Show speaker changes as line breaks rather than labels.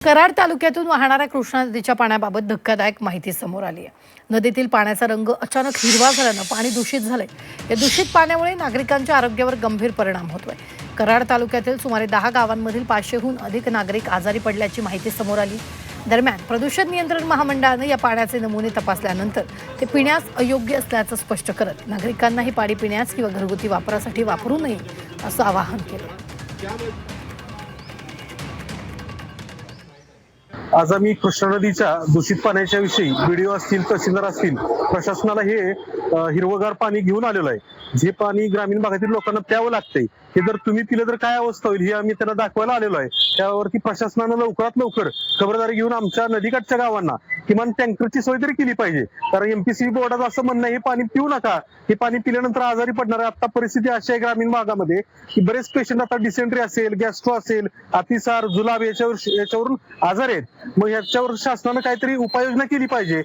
कराड तालुक्यातून वाहणाऱ्या कृष्णा नदीच्या पाण्याबाबत धक्कादायक माहिती समोर आली आहे। नदीतील पाण्याचा रंग अचानक हिरवा झाल्यानं पाणी दूषित झालंय। या दूषित पाण्यामुळे नागरिकांच्या आरोग्यावर गंभीर परिणाम होतोय। कराड तालुक्यातील सुमारे 10 गावांमधील 500हून अधिक नागरिक आजारी पडल्याची माहिती समोर आली। दरम्यान प्रदूषण नियंत्रण महामंडळाने या पाण्याचे नमुने तपासल्यानंतर ते पिण्यास अयोग्य असल्याचं स्पष्ट करत नागरिकांना हे पाणी पिण्यास किंवा घरगुती वापरासाठी वापरू नये असं आवाहन केलं।
आज आम्ही कृष्णा नदीच्या दूषित पाण्याच्या विषयी व्हिडिओ असतील, तहसीलदार असतील, प्रशासनाला हे हिरवगार पाणी घेऊन आलेलो आहे। जे पाणी ग्रामीण भागातील लोकांना प्यावं लागतंय, हे जर तुम्ही पिलं तर काय अवस्था होईल हे आम्ही त्यांना दाखवायला आलेलो आहे। त्यावरती प्रशासनानं लवकरात लवकर खबरदारी घेऊन आमच्या नदीकाठच्या गावांना किमान टँकरची सोय तरी केली पाहिजे। कारण एमपीसी बोर्डाचं असं म्हणणं आहे, हे पाणी पिऊ नका, हे पाणी पिल्यानंतर आजारी पडणार आहे। आता परिस्थिती अशी आहे ग्रामीण भागामध्ये की बरेच पेशंट आता डिसेंट्री असेल, गॅस्ट्रो असेल, अतिसार, जुलाब याच्यावरून आजार आहेत। मग याच्यावर शासनानं काहीतरी उपाययोजना केली पाहिजे।